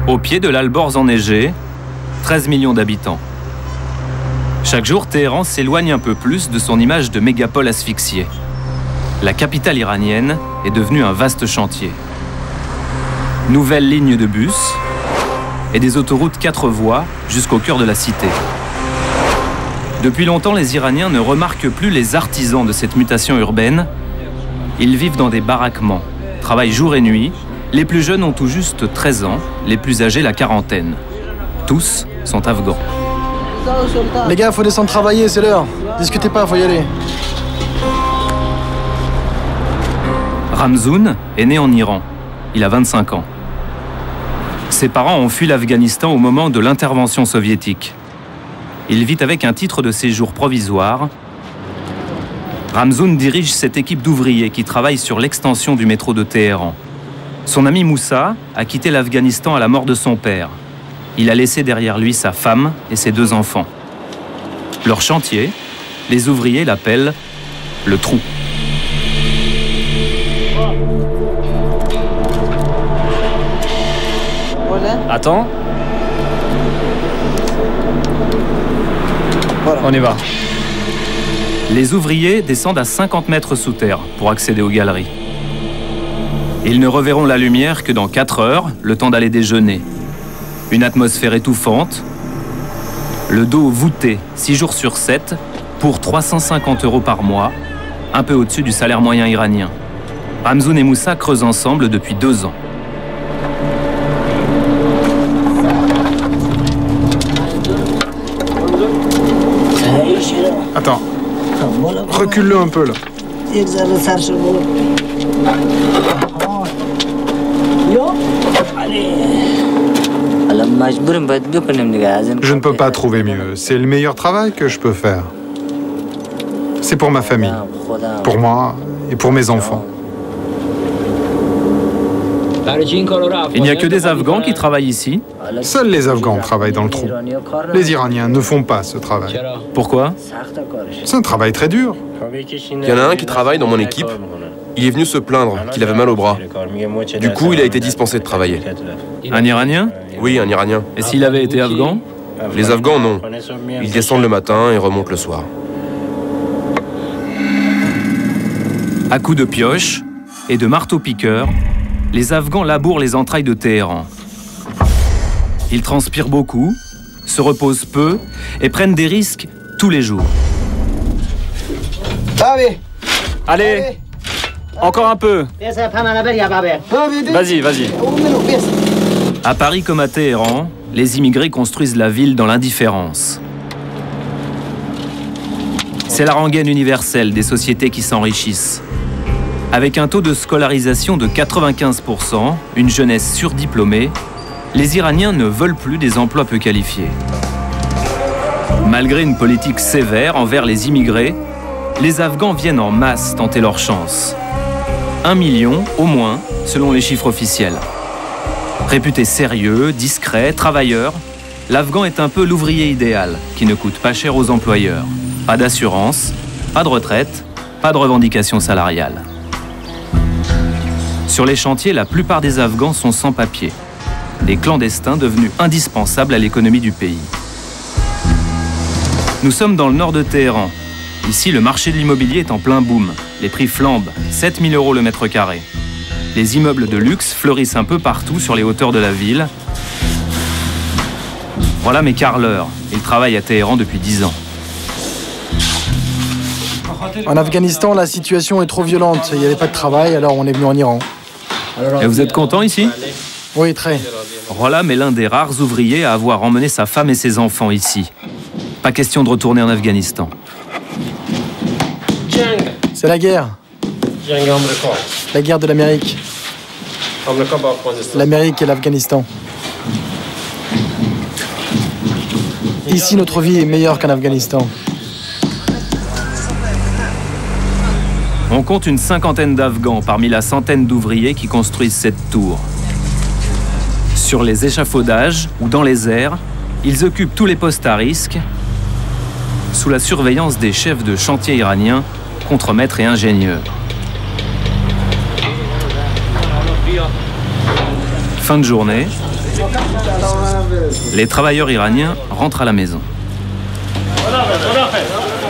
Au pied de l'Alborz enneigé, 13 millions d'habitants. Chaque jour, Téhéran s'éloigne un peu plus de son image de mégapole asphyxiée. La capitale iranienne est devenue un vaste chantier. Nouvelles lignes de bus et des autoroutes 4 voies jusqu'au cœur de la cité. Depuis longtemps, les Iraniens ne remarquent plus les artisans de cette mutation urbaine. Ils vivent dans des baraquements, travaillent jour et nuit. Les plus jeunes ont tout juste 13 ans, les plus âgés la quarantaine. Tous sont afghans. Les gars, faut descendre travailler, c'est l'heure. Discutez pas, faut y aller. Ramzoun est né en Iran. Il a 25 ans. Ses parents ont fui l'Afghanistan au moment de l'intervention soviétique. Il vit avec un titre de séjour provisoire. Ramzoun dirige cette équipe d'ouvriers qui travaille sur l'extension du métro de Téhéran. Son ami Moussa a quitté l'Afghanistan à la mort de son père. Il a laissé derrière lui sa femme et ses 2 enfants. Leur chantier, les ouvriers l'appellent le trou. Attends. Voilà. On y va. Les ouvriers descendent à 50 mètres sous terre pour accéder aux galeries. Ils ne reverront la lumière que dans 4 heures, le temps d'aller déjeuner. Une atmosphère étouffante, le dos voûté 6 jours sur 7 pour 350 € par mois, un peu au-dessus du salaire moyen iranien. Ramzoun et Moussa creusent ensemble depuis 2 ans. Attends, recule-le un peu là. Je ne peux pas trouver mieux. C'est le meilleur travail que je peux faire. C'est pour ma famille, pour moi et pour mes enfants. Il n'y a que des Afghans qui travaillent ici. Seuls les Afghans travaillent dans le trou. Les Iraniens ne font pas ce travail. Pourquoi? C'est un travail très dur. Il y en a un qui travaille dans mon équipe. Il est venu se plaindre qu'il avait mal au bras. Du coup, il a été dispensé de travailler. Un Iranien? Oui, un Iranien. Et s'il avait été Afghan? Les Afghans, non. Ils descendent le matin et remontent le soir. À coups de pioche et de marteau-piqueur, les Afghans labourent les entrailles de Téhéran. Ils transpirent beaucoup, se reposent peu et prennent des risques tous les jours. Allez, encore un peu. Vas-y, vas-y. À Paris comme à Téhéran, les immigrés construisent la ville dans l'indifférence. C'est la rengaine universelle des sociétés qui s'enrichissent. Avec un taux de scolarisation de 95%, une jeunesse surdiplômée, les Iraniens ne veulent plus des emplois peu qualifiés. Malgré une politique sévère envers les immigrés, les Afghans viennent en masse tenter leur chance. 1 million, au moins, selon les chiffres officiels. Réputé sérieux, discret, travailleur, l'Afghan est un peu l'ouvrier idéal, qui ne coûte pas cher aux employeurs. Pas d'assurance, pas de retraite, pas de revendications salariales. Sur les chantiers, la plupart des Afghans sont sans papier. Des clandestins devenus indispensables à l'économie du pays. Nous sommes dans le nord de Téhéran. Ici, le marché de l'immobilier est en plein boom. Les prix flambent, 7 000 € le mètre carré. Les immeubles de luxe fleurissent un peu partout sur les hauteurs de la ville. Voilà mes carleurs. Ils travaillent à Téhéran depuis 10 ans. En Afghanistan, la situation est trop violente. Il n'y avait pas de travail, alors on est venu en Iran. Et vous êtes content ici? Oui, très. Rolam est l'un des rares ouvriers à avoir emmené sa femme et ses enfants ici. Pas question de retourner en Afghanistan. C'est la guerre. La guerre de l'Amérique. L'Amérique et l'Afghanistan. Ici, notre vie est meilleure qu'en Afghanistan. On compte une 50aine d'Afghans parmi la centaine d'ouvriers qui construisent cette tour. Sur les échafaudages ou dans les airs, ils occupent tous les postes à risque sous la surveillance des chefs de chantier iraniens, contremaîtres et ingénieurs. Fin de journée, Les travailleurs iraniens rentrent à la maison.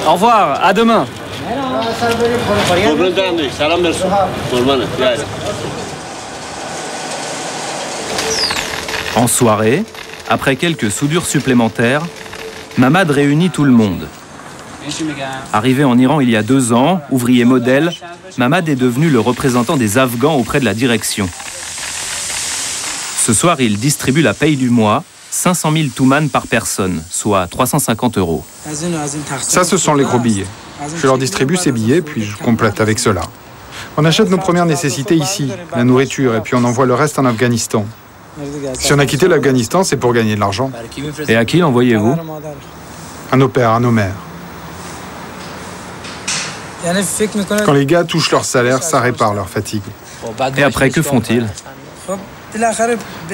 Au revoir, à demain. En soirée, après quelques soudures supplémentaires, Mamad réunit tout le monde. Arrivé en Iran il y a 2 ans, ouvrier modèle, Mamad est devenu le représentant des Afghans auprès de la direction. Ce soir, il distribue la paye du mois, 500 000 touman par personne, soit 350 €. Ça, ce sont les gros billets. Je leur distribue ces billets, puis je complète avec cela. On achète nos premières nécessités ici, la nourriture, et puis on envoie le reste en Afghanistan. Si on a quitté l'Afghanistan, c'est pour gagner de l'argent. Et à qui l'envoyez-vous? À nos pères, à nos mères. Quand les gars touchent leur salaire, ça répare leur fatigue. Et après, que font-ils?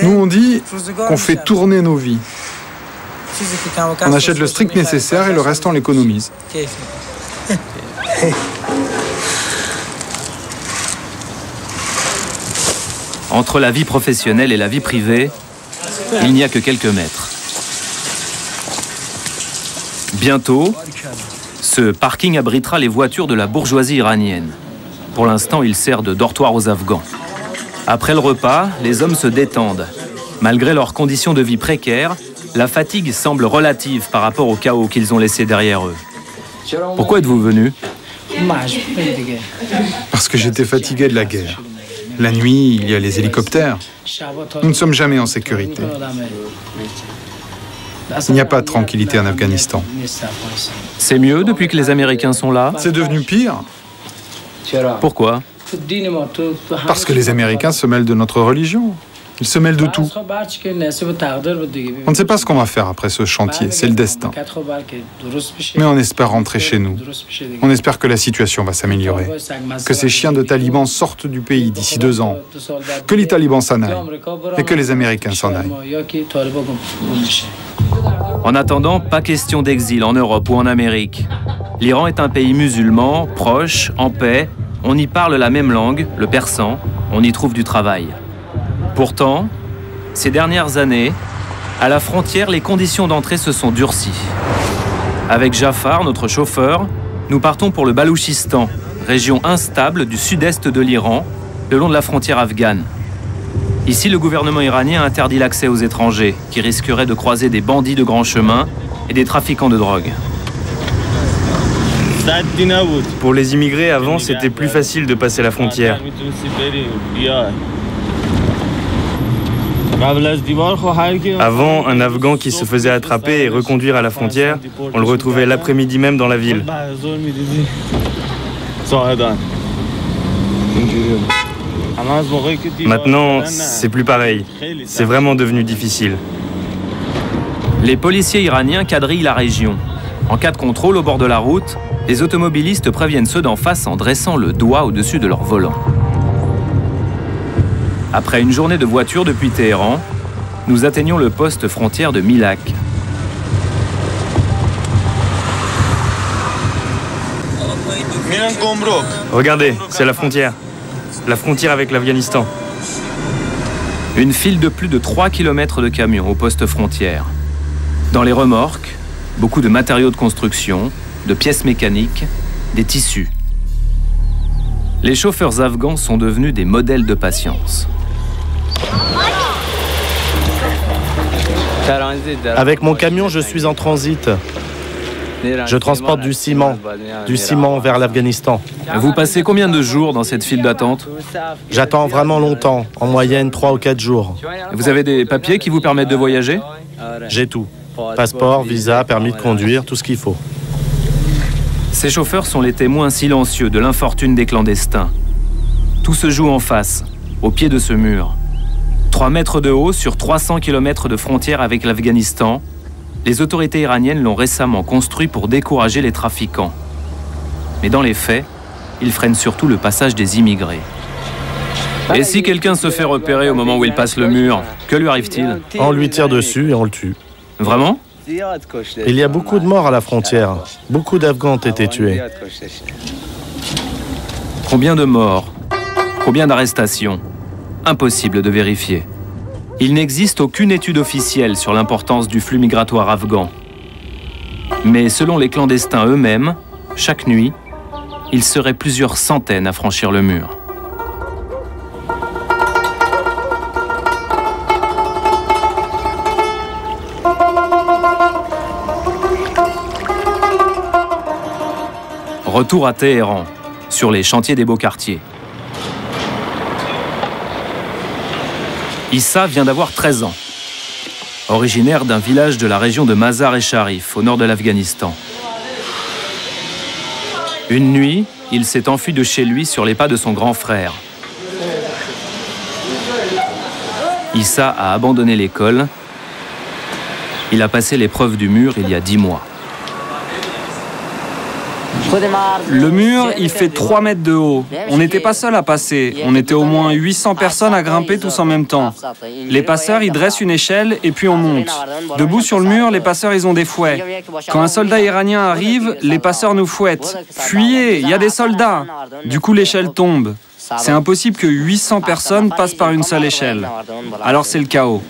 Nous, on dit qu'on fait tourner nos vies. On achète le strict nécessaire et le reste, on l'économise. Entre la vie professionnelle et la vie privée, il n'y a que quelques mètres. Bientôt, ce parking abritera les voitures de la bourgeoisie iranienne. Pour l'instant, il sert de dortoir aux Afghans. Après le repas, les hommes se détendent. Malgré leurs conditions de vie précaires, la fatigue semble relative par rapport au chaos qu'ils ont laissé derrière eux. Pourquoi êtes-vous venu? Parce que j'étais fatigué de la guerre. La nuit, il y a les hélicoptères. Nous ne sommes jamais en sécurité. Il n'y a pas de tranquillité en Afghanistan. C'est mieux depuis que les Américains sont là? C'est devenu pire. Pourquoi? Parce que les Américains se mêlent de notre religion. Ils se mêlent de tout. On ne sait pas ce qu'on va faire après ce chantier, c'est le destin. Mais on espère rentrer chez nous. On espère que la situation va s'améliorer. Que ces chiens de talibans sortent du pays d'ici 2 ans. Que les talibans s'en aillent. Et que les Américains s'en aillent. En attendant, pas question d'exil en Europe ou en Amérique. L'Iran est un pays musulman, proche, en paix. On y parle la même langue, le persan. On y trouve du travail. Pourtant, ces dernières années, à la frontière, les conditions d'entrée se sont durcies. Avec Jafar, notre chauffeur, nous partons pour le Balouchistan, région instable du sud-est de l'Iran, le long de la frontière afghane. Ici, le gouvernement iranien interdit l'accès aux étrangers, qui risqueraient de croiser des bandits de grand chemin et des trafiquants de drogue. Pour les immigrés, avant, c'était plus facile de passer la frontière. Avant, un Afghan qui se faisait attraper et reconduire à la frontière, on le retrouvait l'après-midi même dans la ville. Maintenant, c'est plus pareil. C'est vraiment devenu difficile. Les policiers iraniens quadrillent la région. En cas de contrôle au bord de la route, les automobilistes préviennent ceux d'en face en dressant le doigt au-dessus de leur volant. Après une journée de voiture depuis Téhéran, nous atteignons le poste frontière de Milak. Regardez, c'est la frontière. La frontière avec l'Afghanistan. Une file de plus de 3 km de camions au poste frontière. Dans les remorques, beaucoup de matériaux de construction, de pièces mécaniques, des tissus. Les chauffeurs afghans sont devenus des modèles de patience. Avec mon camion, je suis en transit. Je transporte du ciment vers l'Afghanistan. Vous passez combien de jours dans cette file d'attente? J'attends vraiment longtemps, en moyenne 3 ou 4 jours. Vous avez des papiers qui vous permettent de voyager? J'ai tout. Passeport, visa, permis de conduire, tout ce qu'il faut. Ces chauffeurs sont les témoins silencieux de l'infortune des clandestins. Tout se joue en face, au pied de ce mur. 3 mètres de haut sur 300 km de frontière avec l'Afghanistan, les autorités iraniennes l'ont récemment construit pour décourager les trafiquants. Mais dans les faits, ils freinent surtout le passage des immigrés. Et si quelqu'un se fait repérer au moment où il passe le mur, que lui arrive-t-il? On lui tire dessus et on le tue. Vraiment? Il y a beaucoup de morts à la frontière. Beaucoup d'Afghans ont été tués. Combien de morts? Combien d'arrestations? Impossible de vérifier. Il n'existe aucune étude officielle sur l'importance du flux migratoire afghan. Mais selon les clandestins eux-mêmes, chaque nuit, il serait plusieurs centaines à franchir le mur. Retour à Téhéran, sur les chantiers des beaux quartiers. Issa vient d'avoir 13 ans. Originaire d'un village de la région de Mazar-e-Sharif, au nord de l'Afghanistan. Une nuit, il s'est enfui de chez lui sur les pas de son grand frère. Issa a abandonné l'école. Il a passé l'épreuve du mur il y a 10 mois. Le mur, il fait 3 mètres de haut. On n'était pas seul à passer. On était au moins 800 personnes à grimper tous en même temps. Les passeurs, ils dressent une échelle et puis on monte. Debout sur le mur, les passeurs, ils ont des fouets. Quand un soldat iranien arrive, les passeurs nous fouettent. Fuyez, il y a des soldats. Du coup, l'échelle tombe. C'est impossible que 800 personnes passent par une seule échelle. Alors c'est le chaos.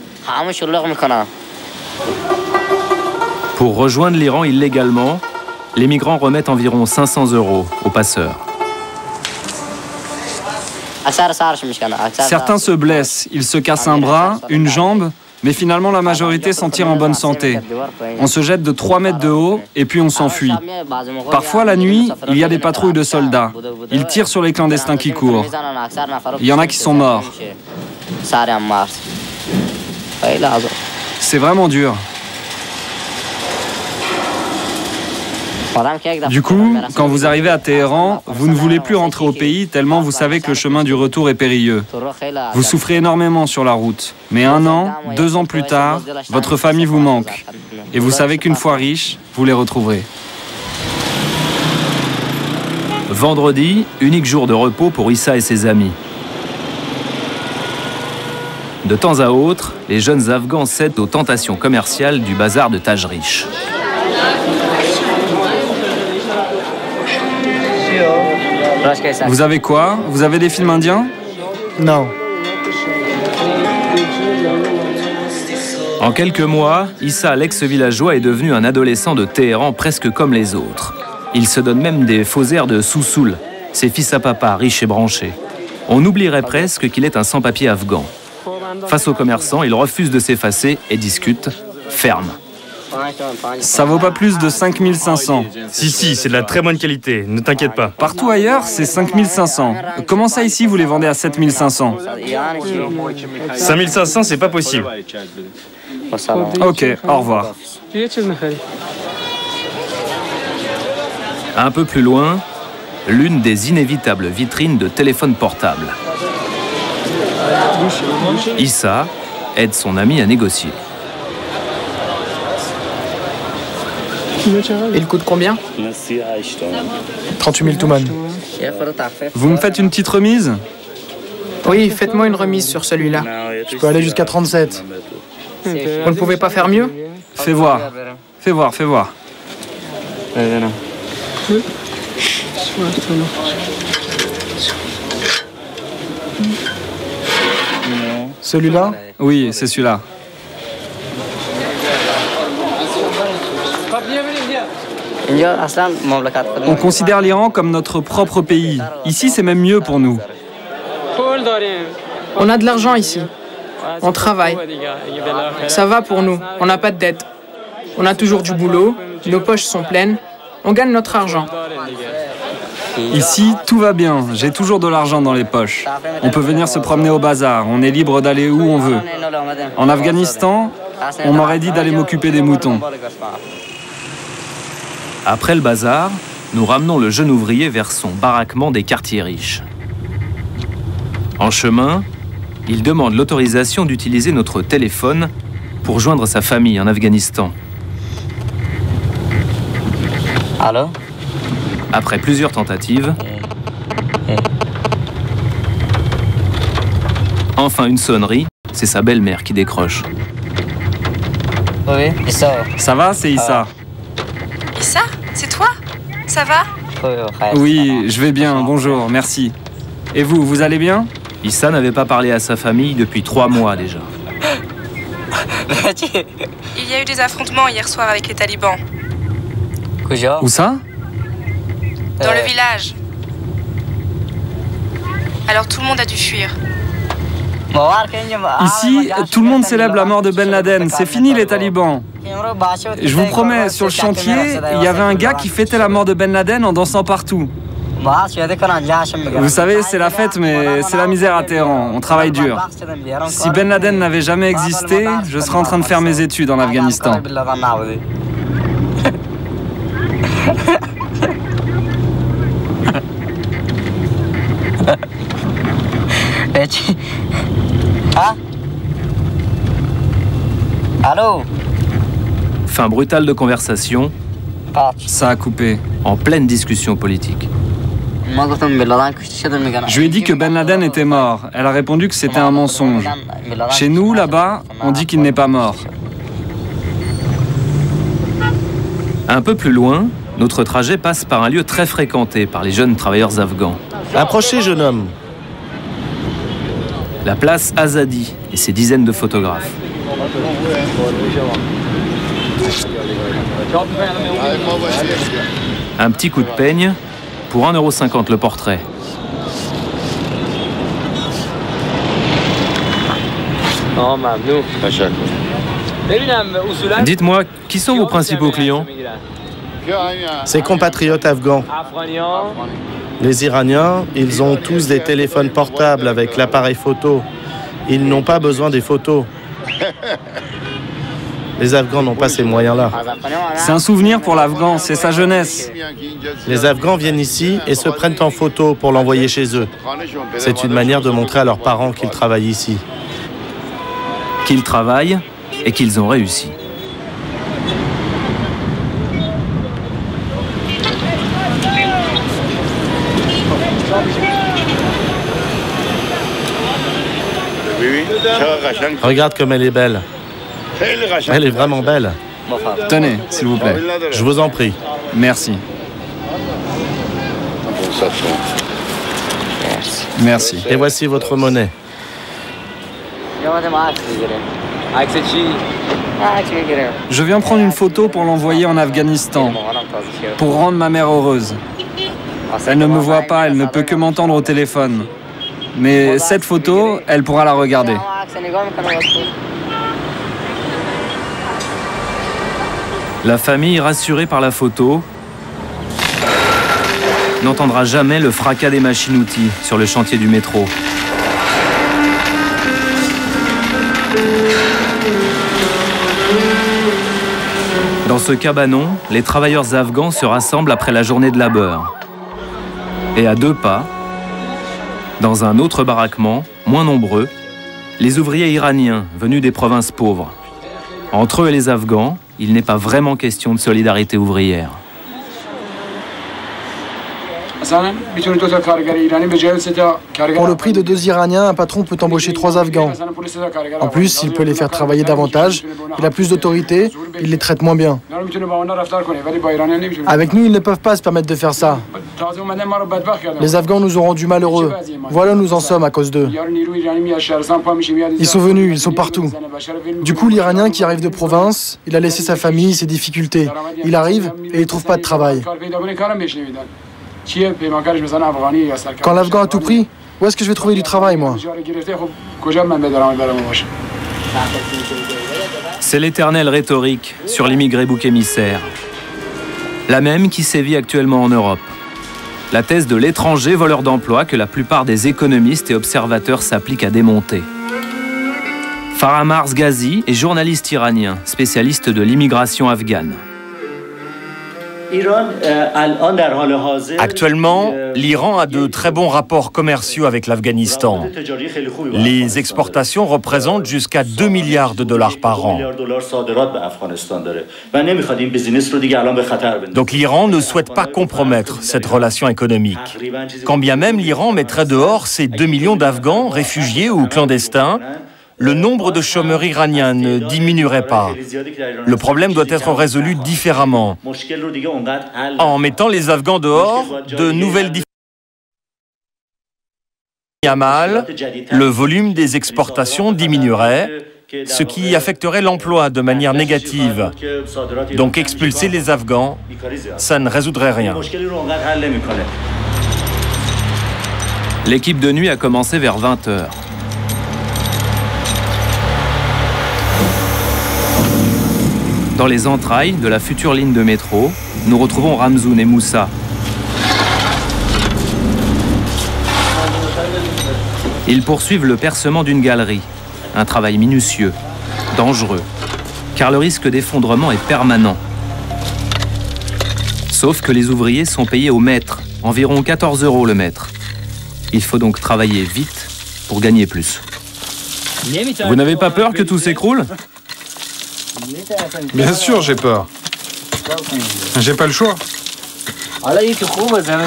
Pour rejoindre l'Iran illégalement, les migrants remettent environ 500 € aux passeurs. Certains se blessent, ils se cassent un bras, une jambe, mais finalement la majorité s'en tire en bonne santé. On se jette de 3 mètres de haut et puis on s'enfuit. Parfois la nuit, il y a des patrouilles de soldats. Ils tirent sur les clandestins qui courent. Il y en a qui sont morts. C'est vraiment dur. Du coup, quand vous arrivez à Téhéran, vous ne voulez plus rentrer au pays tellement vous savez que le chemin du retour est périlleux. Vous souffrez énormément sur la route. Mais 1 an, 2 ans plus tard, votre famille vous manque. Et vous savez qu'une fois riche, vous les retrouverez. Vendredi, unique jour de repos pour Issa et ses amis. De temps à autre, les jeunes Afghans cèdent aux tentations commerciales du bazar de Tajrish. Vous avez quoi? Vous avez des films indiens? Non. En quelques mois, Issa, l'ex-villageois, est devenu un adolescent de Téhéran presque comme les autres. Il se donne même des faux airs de Soussoul, ses fils à papa, riches et branchés. On oublierait presque qu'il est un sans-papier afghan. Face aux commerçants, il refuse de s'effacer et discute, ferme. Ça vaut pas plus de 5500. Si, c'est de la très bonne qualité, ne t'inquiète pas. Partout ailleurs, c'est 5500. Comment ça ici, vous les vendez à 7500? 5500, c'est pas possible. Ok, au revoir. Un peu plus loin, l'une des inévitables vitrines de téléphones portables. Issa aide son ami à négocier. Il coûte combien? 38 000 touman. Vous me faites une petite remise? Oui, faites-moi une remise sur celui-là. Je peux aller jusqu'à 37. Vous ne pouvez pas faire mieux? Fais voir. Fais voir, fais voir. Celui-là? Oui, c'est celui-là. On considère l'Iran comme notre propre pays. Ici, c'est même mieux pour nous. On a de l'argent ici. On travaille. Ça va pour nous. On n'a pas de dette. On a toujours du boulot. Nos poches sont pleines. On gagne notre argent. Ici, tout va bien. J'ai toujours de l'argent dans les poches. On peut venir se promener au bazar. On est libre d'aller où on veut. En Afghanistan, on m'aurait dit d'aller m'occuper des moutons. Après le bazar, nous ramenons le jeune ouvrier vers son baraquement des quartiers riches. En chemin, il demande l'autorisation d'utiliser notre téléphone pour joindre sa famille en Afghanistan. Allô? Après plusieurs tentatives, enfin une sonnerie, c'est sa belle-mère qui décroche. Oui, Issa. Ça va, c'est Issa. Issa, c'est toi? Ça va? Oui, je vais bien, bonjour, merci. Et vous, vous allez bien? Issa n'avait pas parlé à sa famille depuis 3 mois déjà. Il y a eu des affrontements hier soir avec les talibans. Où ça? Dans le village. Alors tout le monde a dû fuir. Ici, tout le monde célèbre la mort de Ben Laden. C'est fini les talibans. Je vous promets, sur le chantier, il y avait un gars qui fêtait la mort de Ben Laden en dansant partout. Vous savez, c'est la fête, mais c'est la misère à Téhéran. On travaille dur. Si Ben Laden n'avait jamais existé, je serais en train de faire mes études en Afghanistan. Allô? Fin brutale de conversation. Ça a coupé. En pleine discussion politique. Je lui ai dit que Ben Laden était mort. Elle a répondu que c'était un mensonge. Chez nous, là-bas, on dit qu'il n'est pas mort. Un peu plus loin, notre trajet passe par un lieu très fréquenté par les jeunes travailleurs afghans. Approchez, jeune homme. La place Azadi et ses dizaines de photographes. Un petit coup de peigne pour 1,50 € le portrait. Dites-moi, qui sont vos principaux clients? Ses compatriotes afghans. Les Iraniens, ils ont tous des téléphones portables avec l'appareil photo. Ils n'ont pas besoin des photos. Les Afghans n'ont pas ces moyens-là. C'est un souvenir pour l'Afghan, c'est sa jeunesse. Les Afghans viennent ici et se prennent en photo pour l'envoyer chez eux. C'est une manière de montrer à leurs parents qu'ils travaillent ici. Qu'ils travaillent et qu'ils ont réussi. Regarde comme elle est belle. Elle est vraiment belle. Tenez, s'il vous plaît. Je vous en prie. Merci. Merci. Et voici votre monnaie. Je viens prendre une photo pour l'envoyer en Afghanistan, pour rendre ma mère heureuse. Elle ne me voit pas, elle ne peut que m'entendre au téléphone. Mais cette photo, elle pourra la regarder. La famille, rassurée par la photo, n'entendra jamais le fracas des machines-outils sur le chantier du métro. Dans ce cabanon, les travailleurs afghans se rassemblent après la journée de labeur. Et à 2 pas, dans un autre baraquement, moins nombreux, les ouvriers iraniens venus des provinces pauvres. Entre eux et les Afghans, il n'est pas vraiment question de solidarité ouvrière. Pour le prix de 2 Iraniens, un patron peut embaucher 3 Afghans. En plus, il peut les faire travailler davantage, il a plus d'autorité, il les traite moins bien. Avec nous, ils ne peuvent pas se permettre de faire ça. Les Afghans nous ont rendus malheureux. Voilà où nous en sommes à cause d'eux. Ils sont venus, ils sont partout. Du coup, l'Iranien qui arrive de province, il a laissé sa famille, ses difficultés. Il arrive et il ne trouve pas de travail. Quand l'Afghan a tout pris, où est-ce que je vais trouver du travail, moi? C'est l'éternelle rhétorique sur l'immigré bouc émissaire. La même qui sévit actuellement en Europe. La thèse de l'étranger voleur d'emploi que la plupart des économistes et observateurs s'appliquent à démonter. Faramars Ghazi est journaliste iranien, spécialiste de l'immigration afghane. Actuellement, l'Iran a de très bons rapports commerciaux avec l'Afghanistan. Les exportations représentent jusqu'à 2 milliards de dollars par an. Donc l'Iran ne souhaite pas compromettre cette relation économique. Quand bien même l'Iran mettrait dehors ces 2 millions d'Afghans réfugiés ou clandestins, le nombre de chômeurs iraniens ne diminuerait pas. Le problème doit être résolu différemment. En mettant les Afghans dehors, de nouvelles difficultés à mal, le volume des exportations diminuerait ce qui affecterait l'emploi de manière négative. Donc expulser les Afghans, ça ne résoudrait rien. L'équipe de nuit a commencé vers 20 h. Dans les entrailles de la future ligne de métro, nous retrouvons Ramzoun et Moussa. Ils poursuivent le percement d'une galerie, un travail minutieux, dangereux, car le risque d'effondrement est permanent. Sauf que les ouvriers sont payés au mètre, environ 14 € le mètre. Il faut donc travailler vite pour gagner plus. Vous n'avez pas peur que tout s'écroule? Bien sûr, j'ai peur. J'ai pas le choix.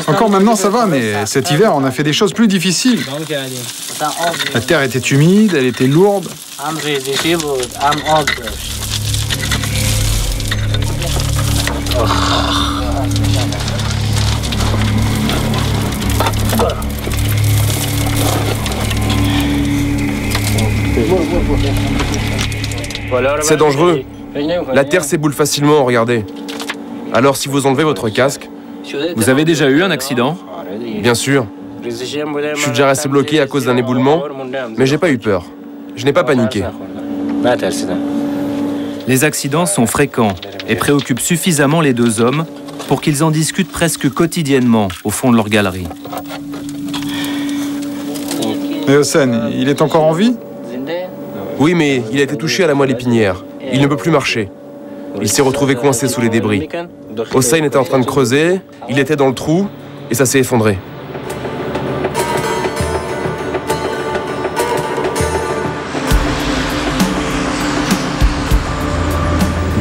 Encore maintenant, ça va, mais cet hiver, on a fait des choses plus difficiles. La terre était humide, elle était lourde. C'est dangereux. La terre s'éboule facilement, regardez. Alors si vous enlevez votre casque... Vous avez déjà eu un accident? Bien sûr. Je suis déjà resté bloqué à cause d'un éboulement, mais j'ai pas eu peur. Je n'ai pas paniqué. Les accidents sont fréquents et préoccupent suffisamment les deux hommes pour qu'ils en discutent presque quotidiennement au fond de leur galerie. Mais Hossein, il est encore en vie? Oui, mais il a été touché à la moelle épinière. Il ne peut plus marcher. Il s'est retrouvé coincé sous les débris. Hossein était en train de creuser, il était dans le trou et ça s'est effondré.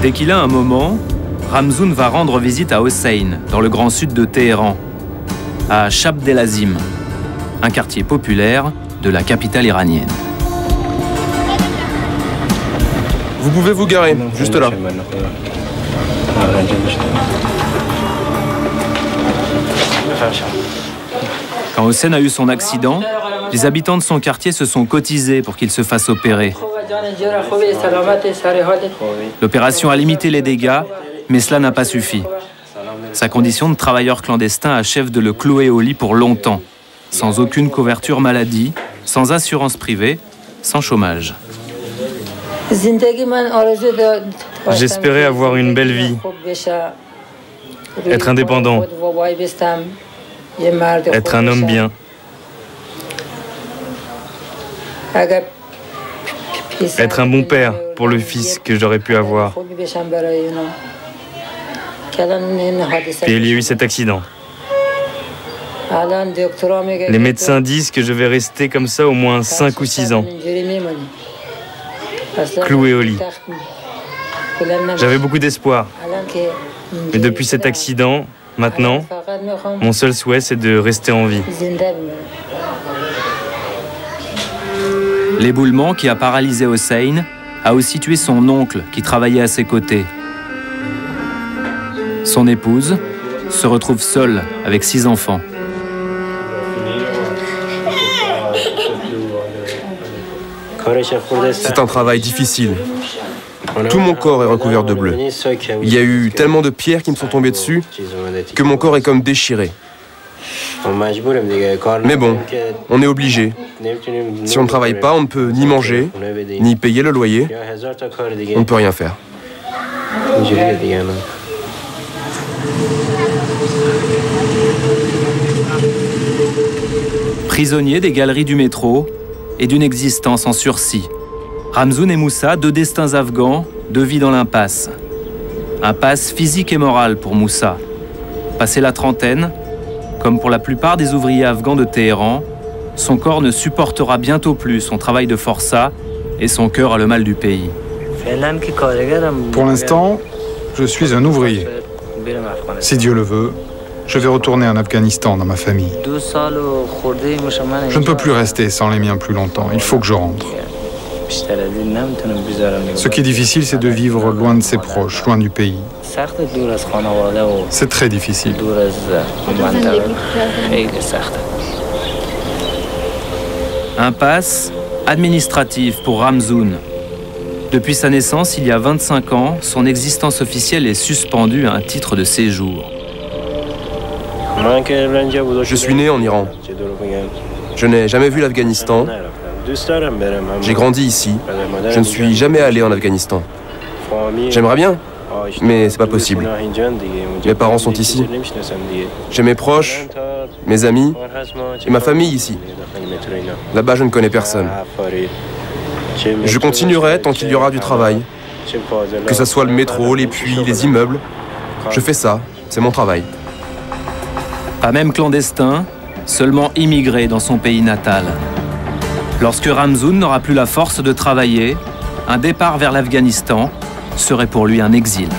Dès qu'il a un moment, Ramzoun va rendre visite à Hossein, dans le grand sud de Téhéran, à Chabd el-Azim, un quartier populaire de la capitale iranienne. Vous pouvez vous garer, juste là. Quand Hossein a eu son accident, les habitants de son quartier se sont cotisés pour qu'il se fasse opérer. L'opération a limité les dégâts, mais cela n'a pas suffi. Sa condition de travailleur clandestin achève de le clouer au lit pour longtemps, sans aucune couverture maladie, sans assurance privée, sans chômage. J'espérais avoir une belle vie, être indépendant, être un homme bien, être un bon père pour le fils que j'aurais pu avoir. Puis il y a eu cet accident. Les médecins disent que je vais rester comme ça au moins 5 ou 6 ans, cloué au lit. J'avais beaucoup d'espoir. Mais depuis cet accident, maintenant, mon seul souhait, c'est de rester en vie. L'éboulement qui a paralysé Hossein a aussi tué son oncle qui travaillait à ses côtés. Son épouse se retrouve seule avec 6 enfants. C'est un travail difficile. Tout mon corps est recouvert de bleu. Il y a eu tellement de pierres qui me sont tombées dessus que mon corps est comme déchiré. Mais bon, on est obligé. Si on ne travaille pas, on ne peut ni manger, ni payer le loyer. On ne peut rien faire. Prisonniers des galeries du métro et d'une existence en sursis. Ramzoun et Moussa, 2 destins afghans, 2 vies dans l'impasse. Impasse physique et morale pour Moussa. Passé la trentaine, comme pour la plupart des ouvriers afghans de Téhéran, son corps ne supportera bientôt plus son travail de forçat et son cœur a le mal du pays. Pour l'instant, je suis un ouvrier. Si Dieu le veut, je vais retourner en Afghanistan dans ma famille. Je ne peux plus rester sans les miens plus longtemps. Il faut que je rentre. Ce qui est difficile, c'est de vivre loin de ses proches, loin du pays. C'est très difficile. Impasse administrative pour Ramzoun. Depuis sa naissance, il y a 25 ans, son existence officielle est suspendue à un titre de séjour. Je suis né en Iran. Je n'ai jamais vu l'Afghanistan. J'ai grandi ici. Je ne suis jamais allé en Afghanistan. J'aimerais bien, mais c'est pas possible. Mes parents sont ici. J'ai mes proches, mes amis et ma famille ici. Là-bas, je ne connais personne. Je continuerai tant qu'il y aura du travail. Que ce soit le métro, les puits, les immeubles. Je fais ça, c'est mon travail. Pas même clandestin, seulement immigré dans son pays natal. Lorsque Ramzoun n'aura plus la force de travailler, un départ vers l'Afghanistan serait pour lui un exil.